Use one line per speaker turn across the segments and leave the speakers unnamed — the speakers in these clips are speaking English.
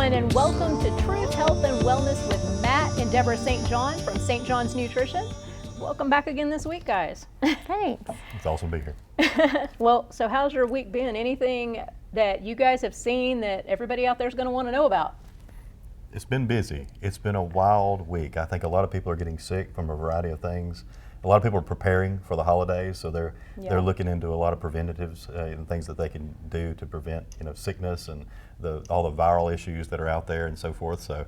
everyone, and welcome to Truth, Health, and Wellness with Matt and Deborah St. John from St. John's Nutrition. Welcome back again this week, guys.
Thanks.
It's awesome to be here.
Well, so how's your week been? Anything that you guys have seen that everybody out there is going to want to know about?
It's been busy. It's been a wild week. I think a lot of people are getting sick from a variety of things. A lot of people are preparing for the holidays, so they're looking into a lot of preventatives and things that they can do to prevent sickness and all the viral issues that are out there and so forth. So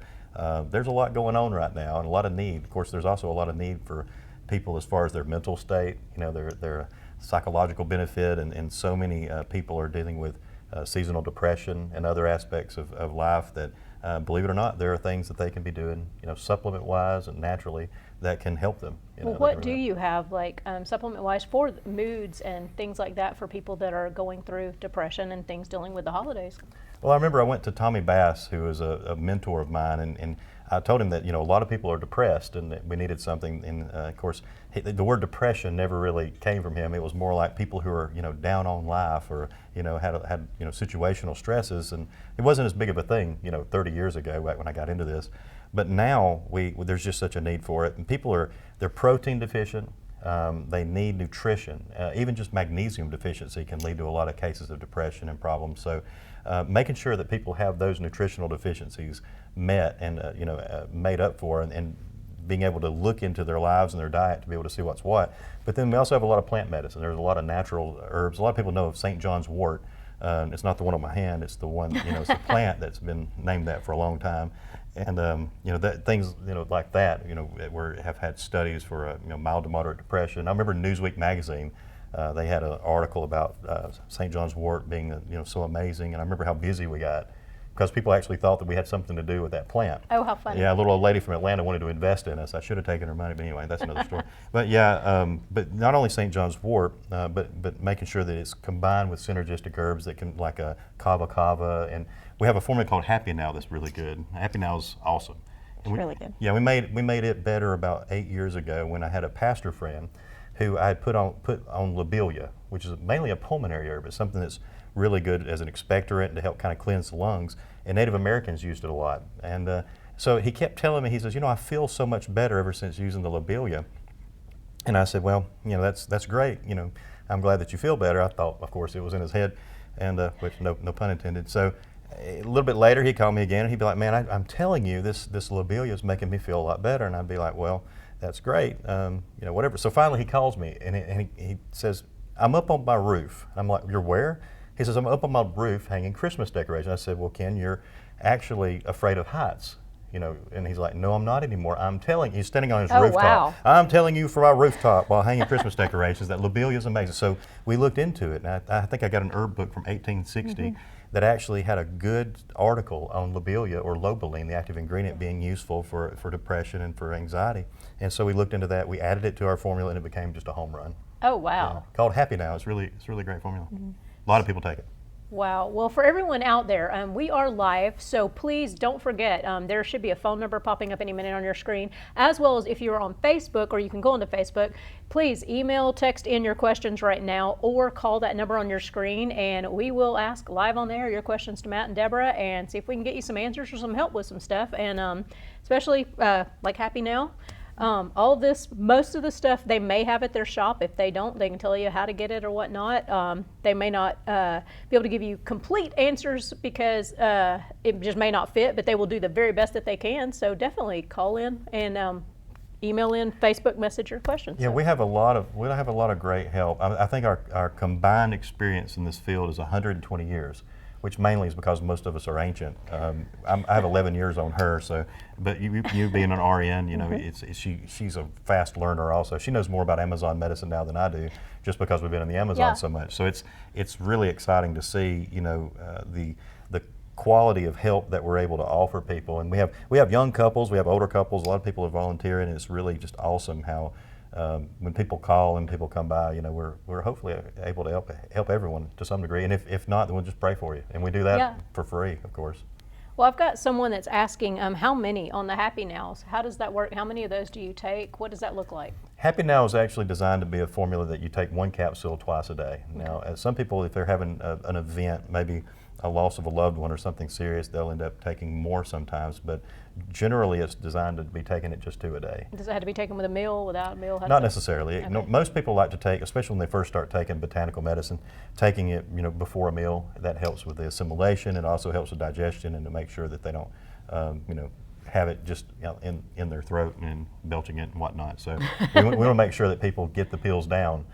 there's a lot going on right now and a lot of need. Of course, there's also a lot of need for people as far as their mental state, their psychological benefit, and so many people are dealing with seasonal depression and other aspects of life that, believe it or not, there are things that they can be doing, supplement-wise and naturally that can help them.
Well, what do you have, like supplement-wise, for moods and things like that for people that are going through depression and things dealing with the holidays?
Well, I remember I went to Tommy Bass, who is a mentor of mine, and I told him that a lot of people are depressed and that we needed something. And of course, the word depression never really came from him. It was more like people who are down on life or had situational stresses, and it wasn't as big of a thing 30 years ago back when I got into this. But now there's just such a need for it, and they're protein deficient. They need nutrition. Even just magnesium deficiency can lead to a lot of cases of depression and problems. So making sure that people have those nutritional deficiencies met and made up for, and being able to look into their lives and their diet to be able to see what's what. But then we also have a lot of plant medicine. There's a lot of natural herbs. A lot of people know of St. John's wort. It's not the one on my hand. It's the one, it's a plant that's been named that for a long time. And things like that have had studies for mild to moderate depression. I remember Newsweek magazine, they had an article about St. John's wort being so amazing, and I remember how busy we got because people actually thought that we had something to do with that plant.
Oh, how funny!
Yeah, a little old lady from Atlanta wanted to invest in us. I should have taken her money, but anyway, that's another story. But yeah, but not only St. John's wort, but making sure that it's combined with synergistic herbs that can, like a kava kava, and we have a formula called Happy Now that's really good. Happy Now is awesome.
It's really good.
Yeah, we made it better about 8 years ago when I had a pastor friend who I had put on lobelia, which is mainly a pulmonary herb. It's something that's really good as an expectorant to help kind of cleanse the lungs. And Native Americans used it a lot. And so he kept telling me, he says, I feel so much better ever since using the lobelia. And I said, well, that's great. I'm glad that you feel better. I thought, of course, it was in his head, and which no pun intended. So a little bit later, he'd call me again, and he'd be like, man, I'm telling you, this lobelia is making me feel a lot better. And I'd be like, well, that's great, whatever. So finally he calls me, and he says, I'm up on my roof. I'm like, you're where? He says, I'm up on my roof hanging Christmas decorations. I said, well, Ken, you're actually afraid of heights. And he's like, no, I'm not anymore. I'm telling you, he's standing on his rooftop.
Wow.
I'm telling you from our rooftop while hanging Christmas decorations that lobelia is amazing. So we looked into it, and I think I got an herb book from 1860 that actually had a good article on lobelia, or lobeline, the active ingredient, being useful for depression and for anxiety. And so we looked into that. We added it to our formula, and it became just a home run.
Oh, wow.
Yeah. Called Happy Now. It's really a great formula. A lot of people take it.
Wow. Well, for everyone out there, we are live, so please don't forget, there should be a phone number popping up any minute on your screen, as well as if you're on Facebook, or you can go onto Facebook, please email, text in your questions right now, or call that number on your screen, and we will ask live on there your questions to Matt and Deborah and see if we can get you some answers or some help with some stuff, and especially like Happy Now. All of this, most of the stuff they may have at their shop. If they don't, they can tell you how to get it or whatnot. They may not be able to give you complete answers because it just may not fit, but they will do the very best that they can. So definitely call in and email in, Facebook message your questions.
Yeah, we have a lot of great help. I think our combined experience in this field is 120 years. Which mainly is because most of us are ancient. I have 11 years on her, so, but you being an RN, she's a fast learner also. She knows more about Amazon medicine now than I do, just because we've been in the Amazon so much. So it's really exciting to see, the quality of help that we're able to offer people. And we have young couples, we have older couples. A lot of people are volunteering, and it's really just awesome how when people call and people come by, we're hopefully able to help everyone to some degree. And if not, then we'll just pray for you. And we do that for free, of course.
Well, I've got someone that's asking how many on the Happy Nows. How does that work? How many of those do you take? What does that look like?
Happy Now is actually designed to be a formula that you take one capsule twice a day. Now, some people, if they're having an event, maybe a loss of a loved one or something serious, they'll end up taking more sometimes. But generally, it's designed to be taken at just 2 a day.
Does it have to be taken with a meal, without a meal? How
Not
does
necessarily.
Okay.
No, most people like to take, especially when they first start taking botanical medicine, taking it before a meal. That helps with the assimilation. It also helps with digestion and to make sure that they don't have it just in their throat and belching it and whatnot. So we want to make sure that people get the pills down.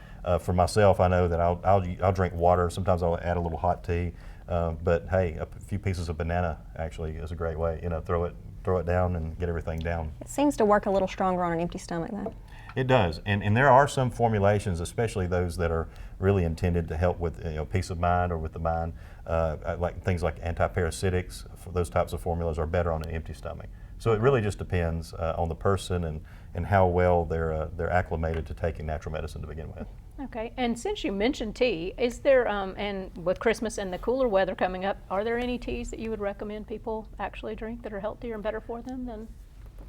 For myself, I know that I'll drink water. Sometimes I'll add a little hot tea. But hey, a few pieces of banana actually is a great way. Throw it down and get everything down.
It seems to work a little stronger on an empty stomach, though.
It does, and there are some formulations, especially those that are really intended to help with peace of mind or with the mind, like things like antiparasitics. Those types of formulas are better on an empty stomach. So it really just depends on the person and how well they're acclimated to taking natural medicine to begin with.
Okay, and since you mentioned tea, is there, and with Christmas and the cooler weather coming up, are there any teas that you would recommend people actually drink that are healthier and better for them than?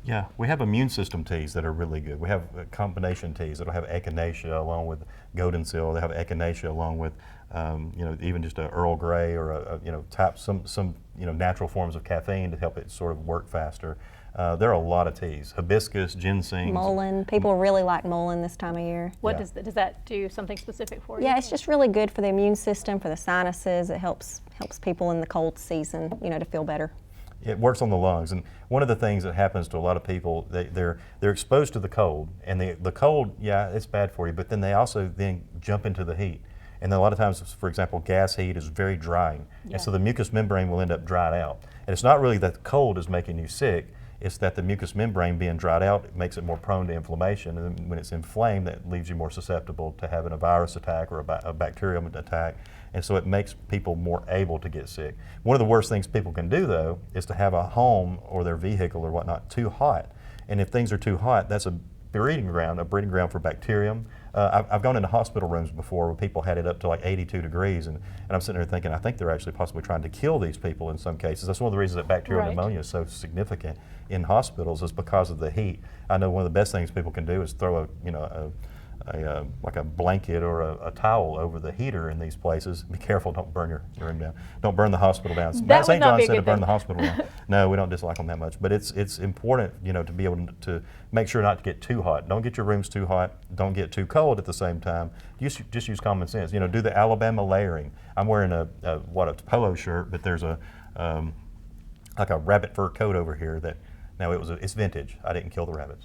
Yeah, we have immune system teas that are really good. We have combination teas that'll have echinacea along with goldensil. They have echinacea along with, even just a Earl Grey or some natural forms of caffeine to help it sort of work faster. There are a lot of teas: hibiscus, ginseng.
Mullein. People really like mullein this time of year.
What
Yeah.
does that do? Something specific for you?
Yeah, it's just really good for the immune system, for the sinuses. It helps people in the cold season, to feel better.
It works on the lungs, and one of the things that happens to a lot of people, they're exposed to the cold, and the cold, yeah, it's bad for you, but then they also then jump into the heat. And then a lot of times, for example, gas heat is very drying, and so the mucous membrane will end up dried out. And it's not really that the cold is making you sick, it's that the mucous membrane being dried out, it makes it more prone to inflammation, and when it's inflamed, that leaves you more susceptible to having a virus attack or a bacterial attack. And so it makes people more able to get sick. One of the worst things people can do, though, is to have a home or their vehicle or whatnot too hot. And if things are too hot, that's a breeding ground for bacterium. I've gone into hospital rooms before where people had it up to like 82 degrees, and I'm sitting there thinking, I think they're actually possibly trying to kill these people in some cases. That's one of the reasons that bacterial
Right.
pneumonia is so significant in hospitals, is because of the heat. I know one of the best things people can do is throw like a blanket or a towel over the heater in these places. Be careful, don't burn your room down. Don't burn the hospital down. Matt
would
St.
not
John
be a
said to
good
burn
thing.
the hospital down. No, we don't dislike them that much, but it's important, to be able to make sure not to get too hot. Don't get your rooms too hot. Don't get too cold at the same time. Just use common sense. Do the Alabama layering. I'm wearing a polo shirt, but there's like a rabbit fur coat over here that. Now it's vintage. I didn't kill the rabbits.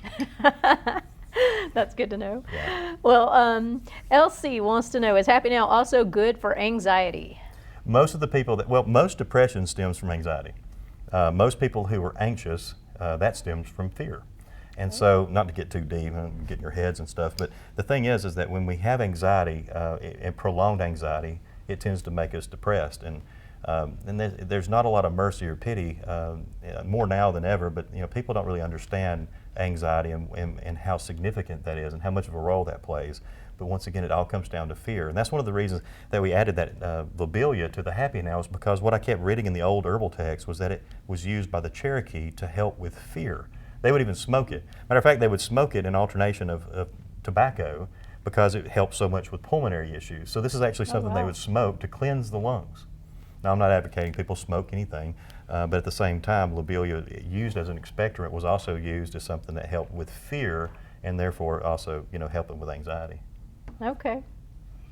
That's good to know.
Yeah.
Well, Elsie wants to know, is Happy Now also good for anxiety?
Most of the people most depression stems from anxiety. Most people who are anxious, that stems from fear. And so, not to get too deep and get in your heads and stuff, but the thing is that when we have anxiety and prolonged anxiety, it tends to make us depressed. And there's not a lot of mercy or pity, more now than ever, but people don't really understand anxiety and how significant that is and how much of a role that plays. But once again, it all comes down to fear. And that's one of the reasons that we added that lobelia to the Happy Now, is because what I kept reading in the old herbal text was that it was used by the Cherokee to help with fear. They would even smoke it. Matter of fact, they would smoke it in alternation of tobacco because it helped so much with pulmonary issues. So this is actually something they
wow.
would smoke to cleanse the lungs. Now, I'm not advocating people smoke anything, but at the same time, lobelia, used as an expectorant, was also used as something that helped with fear and therefore also, helping with anxiety.
Okay.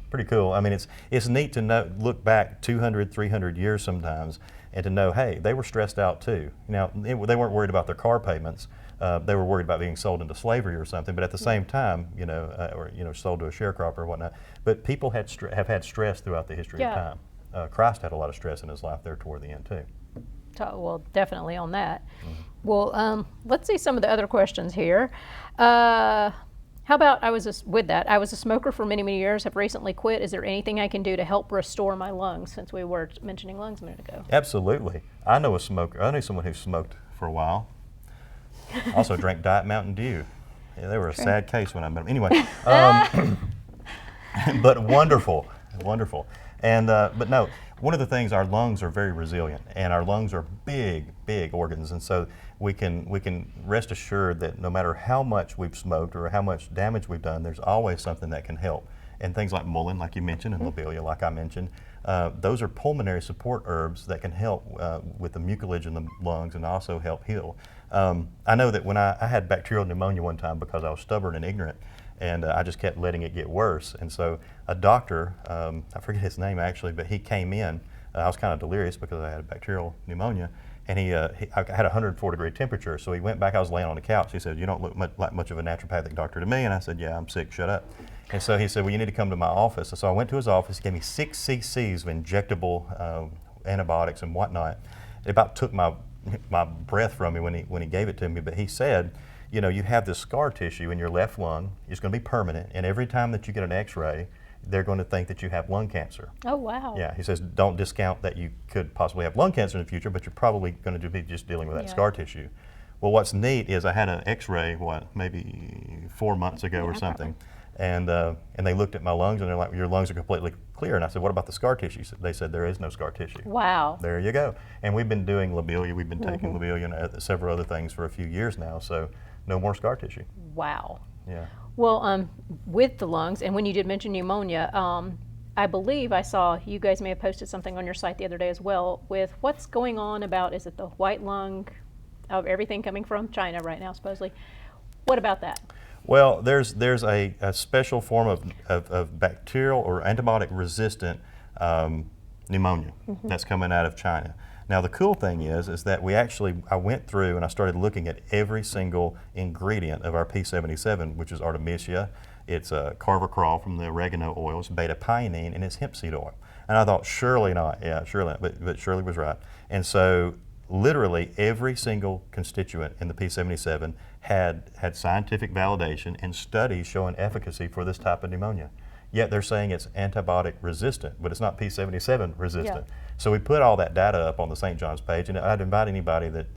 Pretty cool. I mean, it's neat to look back 200, 300 years sometimes and to know, hey, they were stressed out too. Now, they weren't worried about their car payments. They were worried about being sold into slavery or something, but at the same time, or sold to a sharecropper or whatnot. But people have had stress throughout the history of
Yeah.
time. Christ had a lot of stress in his life there toward the end too.
Well, definitely on that. Well, let's see some of the other questions here. How about, I was a smoker for many, many years, have recently quit. Is there anything I can do to help restore my lungs, since we were mentioning lungs a minute ago?
Absolutely. I know a smoker. I knew someone who smoked for a while. Also drank Diet Mountain Dew. Yeah, they were a sad case when I met them. Anyway, but wonderful. And but no, one of the things, our lungs are very resilient, and our lungs are big organs, and so we can rest assured that no matter how much we've smoked or how much damage we've done, there's always something that can help. and things like mullein, like you mentioned, and lobelia, like I mentioned. Those are pulmonary support herbs that can help with the mucilage in the lungs and also help heal. I know that when I had bacterial pneumonia one time because I was stubborn and ignorant, and I just kept letting it get worse. And so a doctor, I forget his name actually, but he came in. I was kind of delirious because I had bacterial pneumonia, and I had a 104-degree temperature. So he went back. I was laying on the couch. He said, "You don't look like much of a naturopathic doctor to me." And I said, "Yeah, I'm sick. Shut up." And so he said, "Well, you need to come to my office." And so I went to his office. He gave me 6 cc's of injectable antibiotics and whatnot. It about took my breath from me when he gave it to me. But he said, "You know, you have this scar tissue in your left lung. It's going to be permanent. And every time that you get an X-ray, they're going to think that you have lung cancer."
Oh, wow.
Yeah, he says, don't discount that you could possibly have lung cancer in the future, but you're probably going to be just dealing with that
Yeah.
scar tissue. Well, what's neat is I had an X-ray, maybe 4 months ago or something, and they looked at my lungs and they're like, "Your lungs are completely clear." And I said, "What about the scar tissue?" They said, "There is no scar tissue."
Wow.
There you go. And we've been doing lobelia. We've been taking lobelia and several other things for a few years now, so no more scar tissue.
Wow.
Yeah.
Well, with the lungs, and when you did mention pneumonia, I believe I saw you guys may have posted something on your site the other day as well with what's going on about, is it the white lung of everything coming from China right now, supposedly? What about that?
Well, there's a special form of bacterial or antibiotic resistant pneumonia that's coming out of China. Now the cool thing is that I went through and I started looking at every single ingredient of our P77, which is Artemisia, it's carvacrol from the oregano oil, it's beta-pinene, and it's hemp seed oil. And I thought, surely not, yeah, surely not, but Shirley was right. And so literally every single constituent in the P77 had scientific validation and studies showing efficacy for this type of pneumonia. Yet they're saying it's antibiotic resistant, but it's not P77 resistant.
Yeah.
So we put all that data up on the St. John's page, and I'd invite anybody that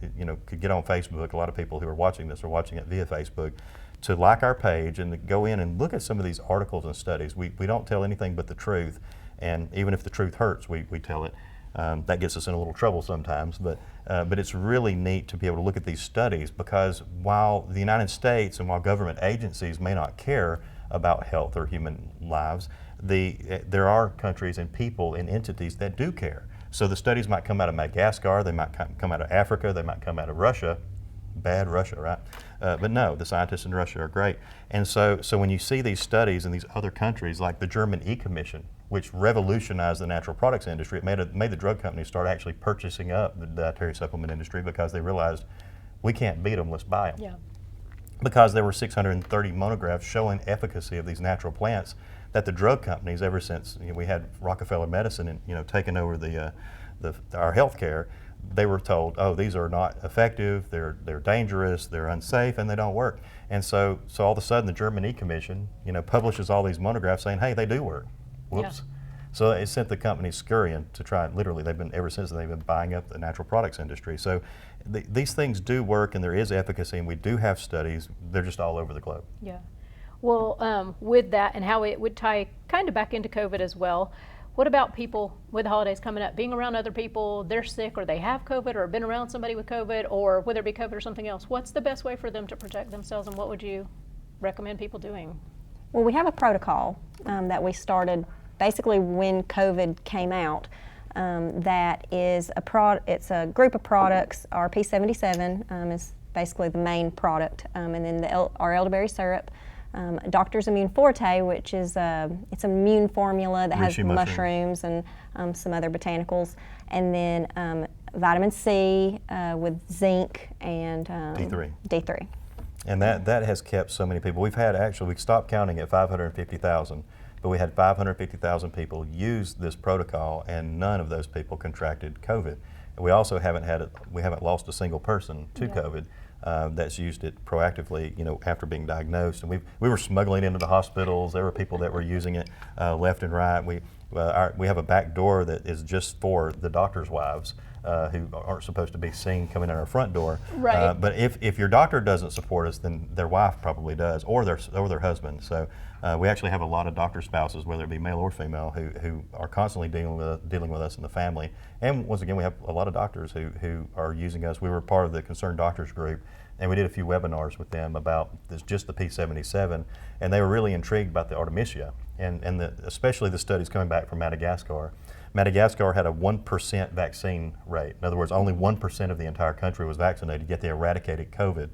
could get on Facebook. A lot of people who are watching this are watching it via Facebook, to like our page and to go in and look at some of these articles and studies. We don't tell anything but the truth, and even if the truth hurts, we tell it. That gets us in a little trouble sometimes, but it's really neat to be able to look at these studies, because while the United States and while government agencies may not care about health or human lives, there are countries and people and entities that do care. So the studies might come out of Madagascar, they might come out of Africa, they might come out of Russia. Bad Russia, right? But no, the scientists in Russia are great. And so when you see these studies in these other countries, like the German E-Commission, which revolutionized the natural products industry, it made the drug companies start actually purchasing up the dietary supplement industry, because they realized we can't beat them, let's buy them.
Yeah.
Because there were 630 monographs showing efficacy of these natural plants that the drug companies, ever since we had Rockefeller Medicine and taking over our health care, they were told, oh, these are not effective, they're dangerous, they're unsafe, and they don't work. And so all of a sudden the German E-Commission publishes all these monographs saying, hey, they do work. Whoops.
Yeah.
So it sent the companies scurrying to try, literally, ever since they've been buying up the natural products industry. So these things do work, and there is efficacy, and we do have studies. They're just all over the globe.
Yeah. Well, with that and how it would tie kind of back into COVID as well, what about people with the holidays coming up, being around other people, they're sick or they have COVID or been around somebody with COVID, or whether it be COVID or something else? What's the best way for them to protect themselves, and what would you recommend people doing?
Well, we have a protocol that we started basically when COVID came out. That is it's a group of products. Our P77 is basically the main product, and then our elderberry syrup. Doctor's Immune Forte, which is it's an immune formula that has
Reishi
mushrooms and some other botanicals, and then vitamin C with zinc and D3.
And that has kept so many people. We stopped counting at 550,000, but we had 550,000 people use this protocol, and none of those people contracted COVID. We also haven't lost a single person to COVID. That's used it proactively, after being diagnosed. And we were smuggling into the hospitals. There were people that were using it left and right. We have a back door that is just for the doctors' wives who aren't supposed to be seen coming in our front door.
Right.
But if your doctor doesn't support us, then their wife probably does, or their husband. So we actually have a lot of doctor spouses, whether it be male or female, who are constantly dealing with us in the family. And once again, we have a lot of doctors who are using us. We were part of the Concerned Doctors group and we did a few webinars with them about just the P77, and they were really intrigued about the Artemisia, and especially the studies coming back from Madagascar. Madagascar had a 1% vaccine rate. In other words, only 1% of the entire country was vaccinated, yet they eradicated COVID,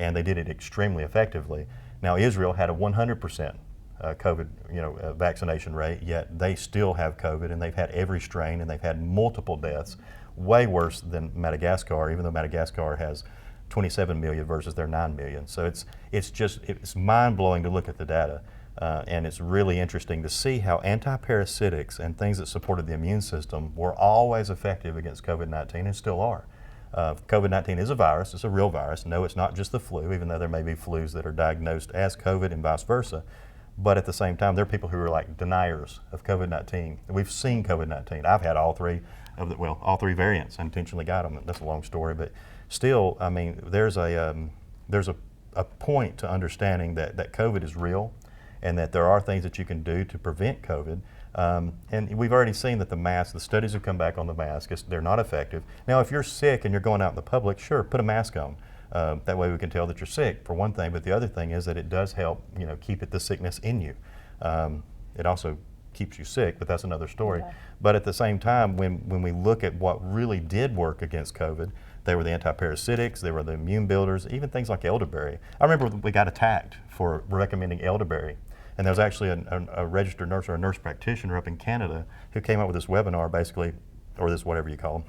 and they did it extremely effectively. Now Israel had a 100% COVID vaccination rate, yet they still have COVID, and they've had every strain, and they've had multiple deaths, way worse than Madagascar, even though Madagascar has 27 million versus their 9 million. So it's mind-blowing to look at the data. And it's really interesting to see how antiparasitics and things that supported the immune system were always effective against COVID-19 and still are. COVID-19 is a virus, it's a real virus. No, it's not just the flu, even though there may be flus that are diagnosed as COVID and vice versa. But at the same time, there are people who are like deniers of COVID-19. We've seen COVID-19. I've had all three variants. I intentionally got them. That's a long story, but still, I mean, there's a point to understanding that COVID is real, and that there are things that you can do to prevent COVID. And we've already seen that the studies have come back on the mask. They're not effective. Now, if you're sick and you're going out in the public, sure, put a mask on. That way we can tell that you're sick, for one thing, but the other thing is that it does help, keep the sickness in you. It also keeps you sick, but that's another story. Okay. But at the same time, when we look at what really did work against COVID, they were the antiparasitics, they were the immune builders, even things like elderberry. I remember we got attacked for recommending elderberry. And there was actually a registered nurse or a nurse practitioner up in Canada who came up with this webinar, basically, or this whatever you call them,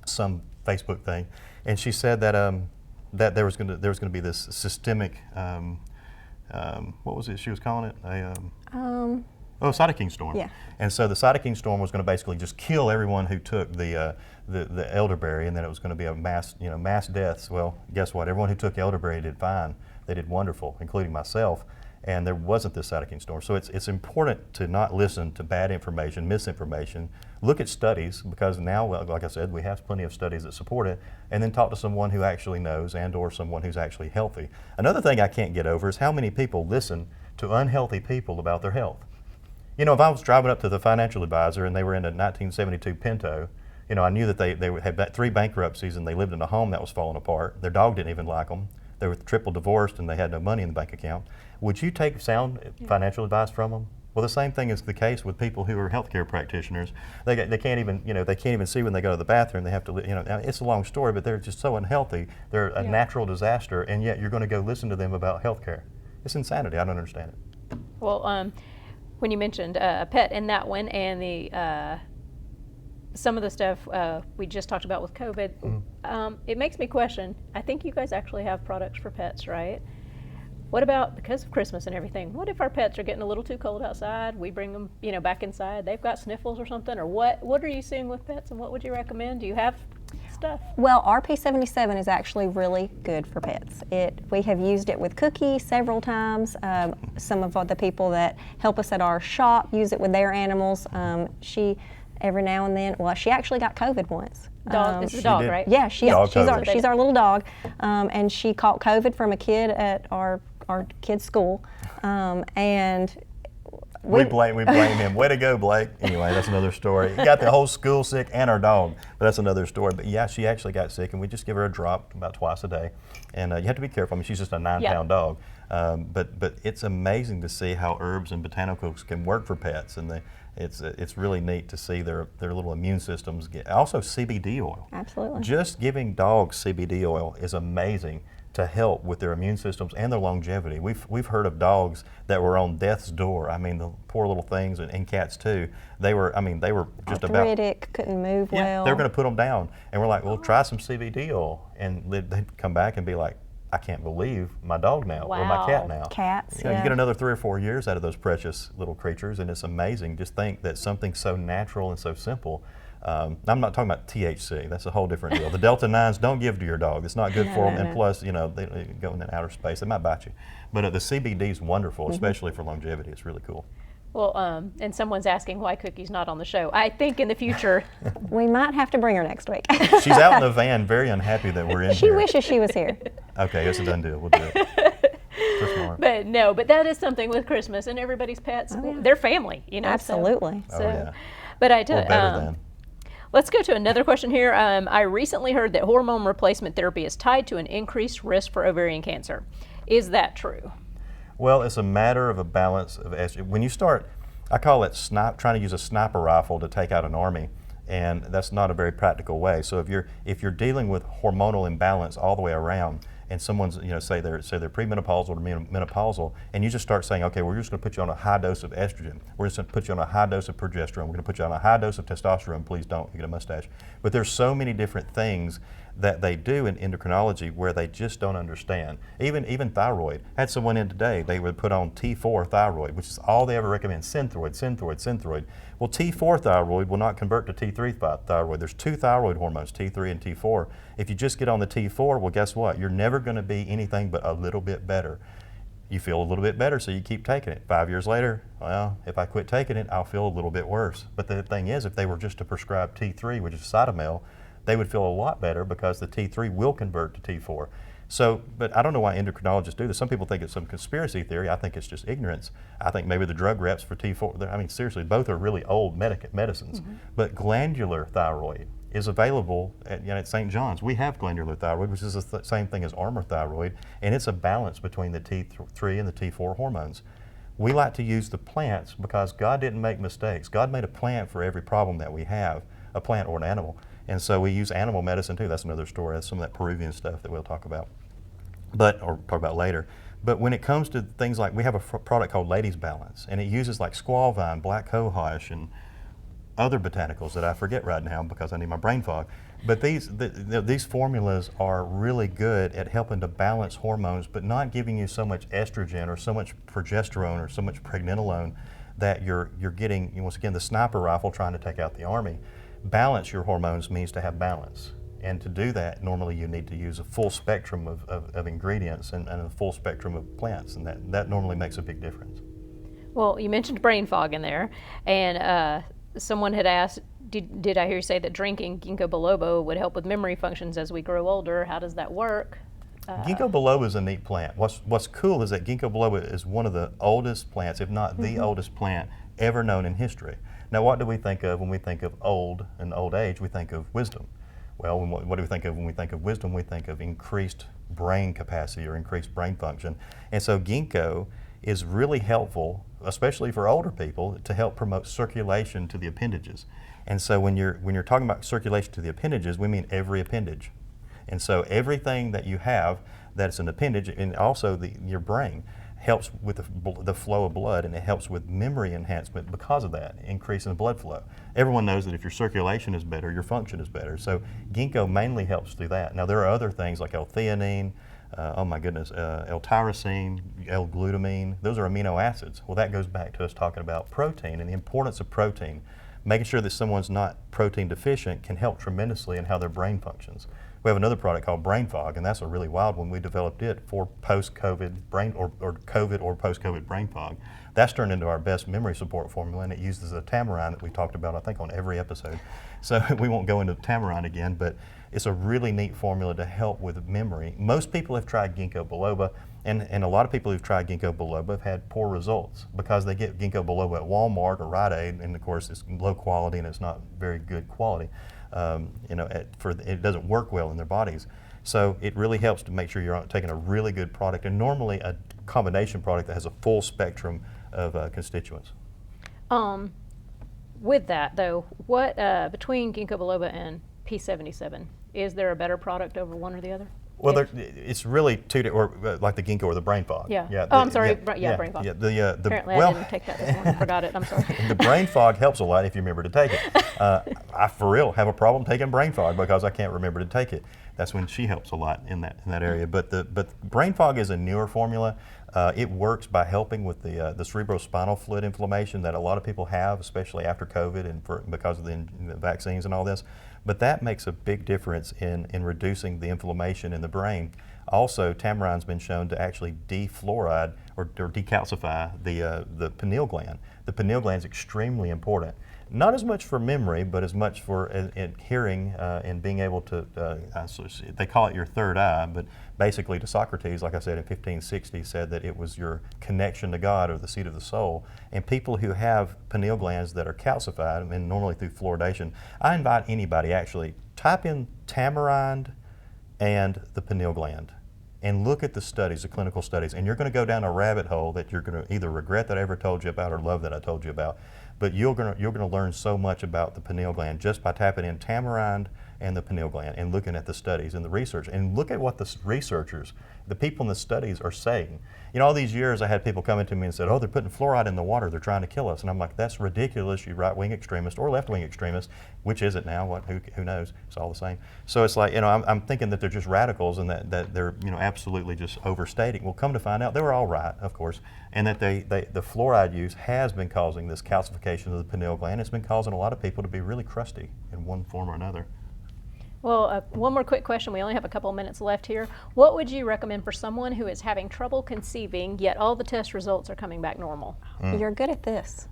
some Facebook thing, and she said that that there was going to be this systemic, what was it she was calling it? Cytokine storm.
Yeah.
And so the cytokine storm was going to basically just kill everyone who took the elderberry, and then it was going to be a mass deaths. Well, guess what? Everyone who took elderberry did fine. They did wonderful, including myself. And there wasn't this cytokine storm. So it's important to not listen to bad information, misinformation. Look at studies, because now, like I said, we have plenty of studies that support it, and then talk to someone who actually knows or someone who's actually healthy. Another thing I can't get over is how many people listen to unhealthy people about their health. If I was driving up to the financial advisor and they were in a 1972 Pinto, I knew that they had 3 bankruptcies and they lived in a home that was falling apart. Their dog didn't even like them. They were triple divorced and they had no money in the bank account. Would you take sound financial advice from them? Well, the same thing is the case with people who are healthcare practitioners. They can't even see when they go to the bathroom. They have to, it's a long story, but they're just so unhealthy. They're a natural disaster, and yet you're going to go listen to them about healthcare. It's insanity. I don't understand it.
Well, when you mentioned a pet in that one, and the some of the stuff we just talked about with COVID, it makes me question. I think you guys actually have products for pets, right? What about, because of Christmas and everything, what if our pets are getting a little too cold outside? We bring them, back inside. They've got sniffles or something, or what are you seeing with pets, and what would you recommend? Do you have stuff?
Well, our P77 is actually really good for pets. We have used it with Cookie several times. Some of the people that help us at our shop use it with their animals. She, every now and then, she actually got COVID once.
Dog, it's a dog, right?
Yeah, she's our little dog, and she caught COVID from a kid at our kid's school, and
we blame him. Way to go, Blake. Anyway, that's another story. He got the whole school sick and our dog, but that's another story. But yeah, she actually got sick, and we just give her a drop about twice a day, and you have to be careful. I mean, she's just a 9-pound dog, but it's amazing to see how herbs and botanicals can work for pets, and it's really neat to see their little immune systems get. Also, CBD oil.
Absolutely.
Just giving dogs CBD oil is amazing to help with their immune systems and their longevity. We've heard of dogs that were on death's door. I mean, the poor little things, and cats too. They were just
arthritic, couldn't move well.
They were going to put them down, and we're like, well, try some CBD oil, and they'd come back and be like, I can't believe my dog now or my cat now.
Cats,
you get another 3 or 4 years out of those precious little creatures, and it's amazing. Just think that something so natural and so simple. I'm not talking about THC. That's a whole different deal. The Delta 9s don't give to your dog. It's not good for them, and plus, they go into outer space. They might bite you. But the CBD is wonderful, especially for longevity. It's really cool.
Well, and someone's asking why Cookie's not on the show. I think in the future
we might have to bring her next week.
She's out in the van, very unhappy that we're in
She
here.
wishes she was here.
Okay, it's a done deal. We'll do it.
But that is something with Christmas and everybody's pets. They're family,
Absolutely.
So, but I tell you, Let's go to another question here. I recently heard that hormone replacement therapy is tied to an increased risk for ovarian cancer. Is that true?
Well, it's a matter of a balance of estrogen. When you start, I call it trying to use a sniper rifle to take out an army, and that's not a very practical way. So if you're dealing with hormonal imbalance all the way around, and someone's, say they're premenopausal or menopausal, and you just start saying, okay, we're just going to put you on a high dose of estrogen. We're just going to put you on a high dose of progesterone. We're going to put you on a high dose of testosterone. Please don't, you get a mustache. But there's so many different things that they do in endocrinology where they just don't understand. Even thyroid. I had someone in today, they would put on T4 thyroid, which is all they ever recommend, Synthroid. Well, T4 thyroid will not convert to T3 thyroid. There's two thyroid hormones, T3 and T4. If you just get on the T4, well, guess what? You're never going to be anything but a little bit better. You feel a little bit better, so you keep taking it. 5 years later, well, if I quit taking it, I'll feel a little bit worse. But the thing is, if they were just to prescribe T3, which is Cytomel, they would feel a lot better because the T3 will convert to T4. So, but I don't know why endocrinologists do this. Some people think it's some conspiracy theory. I think it's just ignorance. I think maybe the drug reps for T4, I mean, seriously, both are really old medicines. But glandular thyroid is available at St. John's. We have glandular thyroid, which is the same thing as Armour thyroid, and it's a balance between the T3 and the T4 hormones. We like to use the plants because God didn't make mistakes. God made a plant for every problem that we have, a plant or an animal. And so we use animal medicine too. That's another story. That's some of that Peruvian stuff that we'll talk about, or talk about later. But when it comes to things like, we have a product called Ladies Balance, and it uses like squaw vine, black cohosh, and other botanicals that I forget right now because I need my brain fog. But these formulas are really good at helping to balance hormones, but not giving you so much estrogen or so much progesterone or so much pregnenolone that you're getting, once again, the sniper rifle trying to take out the army. Balance your hormones means to have balance. And to do that, normally you need to use a full spectrum of ingredients and a full spectrum of plants, and that normally makes a big difference.
Well, you mentioned brain fog in there, and someone had asked, did I hear you say that drinking ginkgo biloba would help with memory functions as we grow older? How does that work?
Ginkgo biloba is a neat plant. What's cool is that ginkgo biloba is one of the oldest plants, if not the oldest plant ever known in history. Now, what do we think of when we think of old and old age? We think of wisdom. Well, what do we think of when we think of wisdom? We think of increased brain capacity or increased brain function. And so ginkgo is really helpful, especially for older people, to help promote circulation to the appendages. And so when you're talking about circulation to the appendages, we mean every appendage. And so everything that you have that's an appendage, and also your brain, helps with the flow of blood, and it helps with memory enhancement because of that, increase in blood flow. Everyone knows that if your circulation is better, your function is better. So ginkgo mainly helps do that. Now there are other things like L-theanine, L-tyrosine, L-glutamine. Those are amino acids. Well, that goes back to us talking about protein and the importance of protein. Making sure that someone's not protein deficient can help tremendously in how their brain functions. We have another product called Brain Fog, and that's a really wild one. We developed it for post-COVID brain or COVID or post-COVID brain fog. That's turned into our best memory support formula, and it uses a tamarind that we talked about, I think, on every episode. So we won't go into tamarind again, but it's a really neat formula to help with memory. Most people have tried ginkgo biloba, and a lot of people who've tried ginkgo biloba have had poor results because they get ginkgo biloba at Walmart or Rite Aid, and of course it's low quality and it's not very good quality. It doesn't work well in their bodies. So it really helps to make sure you're taking a really good product, and normally a combination product that has a full spectrum of constituents.
With that though, what between ginkgo biloba and P77, is there a better product over one or the other?
Well, it's really like the ginkgo or the brain fog.
Yeah. I'm sorry. Brain fog.
Yeah,
Apparently, I didn't take that this morning. I forgot it. I'm sorry.
The brain fog helps a lot if you remember to take it. I, for real, have a problem taking brain fog because I can't remember to take it. That's when she helps a lot in that area. But brain fog is a newer formula. It works by helping with the cerebrospinal fluid inflammation that a lot of people have, especially after COVID and because of the vaccines and all this. But that makes a big difference in reducing the inflammation in the brain. Also, tamarind's been shown to actually defluoride or decalcify the pineal gland. The pineal gland is extremely important. Not as much for memory, but as much for in hearing and being able to, they call it your third eye, but basically to Socrates, like I said, in 1560, said that it was your connection to God or the seat of the soul. And people who have pineal glands that are calcified, and normally through fluoridation, I invite anybody actually, type in tamarind and the pineal gland and look at the studies, the clinical studies, and you're going to go down a rabbit hole that you're going to either regret that I ever told you about or love that I told you about. But you're going to learn so much about the pineal gland just by tapping in tamarind and the pineal gland and looking at the studies and the research. And look at what the researchers, the people in the studies are saying. You know, all these years I had people coming to me and said, oh, they're putting fluoride in the water, they're trying to kill us. And I'm like, that's ridiculous, you right-wing extremist or left-wing extremist. Which is it now? What? Who knows? It's all the same. So it's like, you know, I'm thinking that they're just radicals and that they're, you know, absolutely just overstating. Well, come to find out, they were all right, of course, and that the fluoride use has been causing this calcification of the pineal gland. It's been causing a lot of people to be really crusty in one form or another.
Well, one more quick question. We only have a couple of minutes left here. What would you recommend for someone who is having trouble conceiving, yet all the test results are coming back normal?
You're good at this.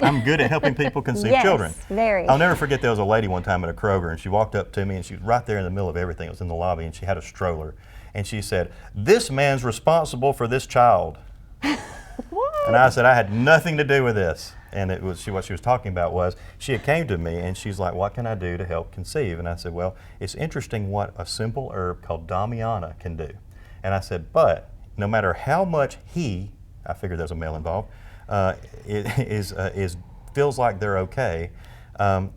I'm good at helping people conceive
Yes,
children.
very.
I'll never forget, there was a lady one time at a Kroger, and she walked up to me, and she was right there in the middle of everything. It was in the lobby, and she had a stroller. And she said, "This man's responsible for this child."
What?
And I said, I had nothing to do with this. And it was what she was talking about was, she had came to me and she's like, what can I do to help conceive? And I said, well, it's interesting what a simple herb called Damiana can do. And I said, but no matter how much I figured there's a male involved, feels like they're okay,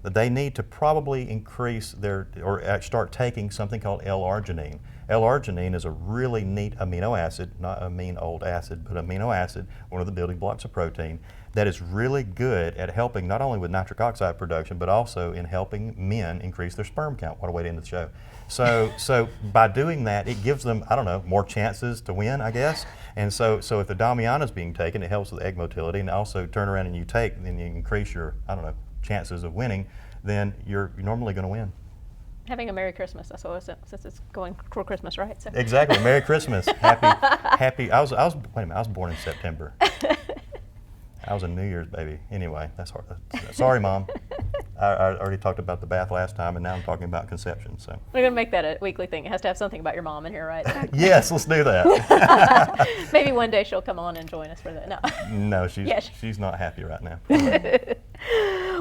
they need to probably increase or start taking something called L-arginine. L-arginine is a really neat amino acid, not a mean old acid, but amino acid, one of the building blocks of protein, that is really good at helping not only with nitric oxide production, but also in helping men increase their sperm count. What a way to end the show. So by doing that, it gives them, I don't know, more chances to win, I guess. And so if the Damiana is being taken, it helps with egg motility, and also turn around and then you increase your, I don't know, chances of winning, then you're normally going to win.
Having a Merry Christmas. That's what since it's going for Christmas, right? So.
Exactly. Merry Christmas. Happy. Wait a minute. I was born in September. I was a New Year's baby. Anyway, that's hard. Sorry, Mom. I already talked about the bath last time, and now I'm talking about conception. So
We're going to make that a weekly thing. It has to have something about your mom in here, right?
yes, let's do that.
Maybe one day she'll come on and join us for that. No.
No,
Yes.
she's not happy right now.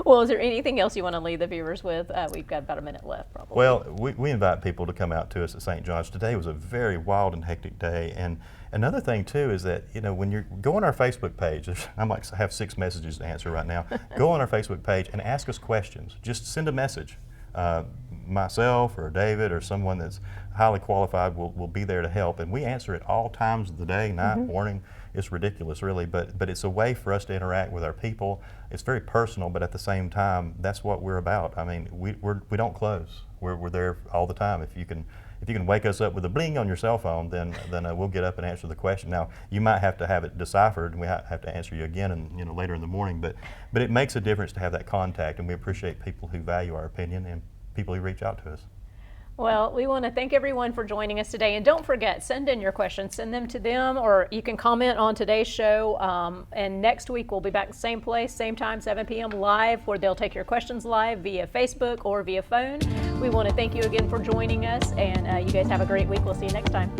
Well, is there anything else you want to leave the viewers with? We've got about a minute left, probably.
Well, we invite people to come out to us at St. John's. Today was a very wild and hectic day. And another thing, too, is that, you know, when you go on our Facebook page, I might have 6 messages to answer right now. Go on our Facebook page and ask us questions. Just send a message. Myself or David or someone that's highly qualified will be there to help. And we answer at all times of the day, night, morning. It's ridiculous, really, but it's a way for us to interact with our people. It's very personal, but at the same time, that's what we're about. I mean, we don't close. We're there all the time. If you can wake us up with a bling on your cell phone, then we'll get up and answer the question. Now, you might have to have it deciphered, and we have to answer you again, and later in the morning. But it makes a difference to have that contact, and we appreciate people who value our opinion and people who reach out to us.
Well, we want to thank everyone for joining us today. And don't forget, send in your questions. Send them to them, or you can comment on today's show. And next week, we'll be back same place, same time, 7 p.m. live, where they'll take your questions live via Facebook or via phone. We want to thank you again for joining us. And you guys have a great week. We'll see you next time.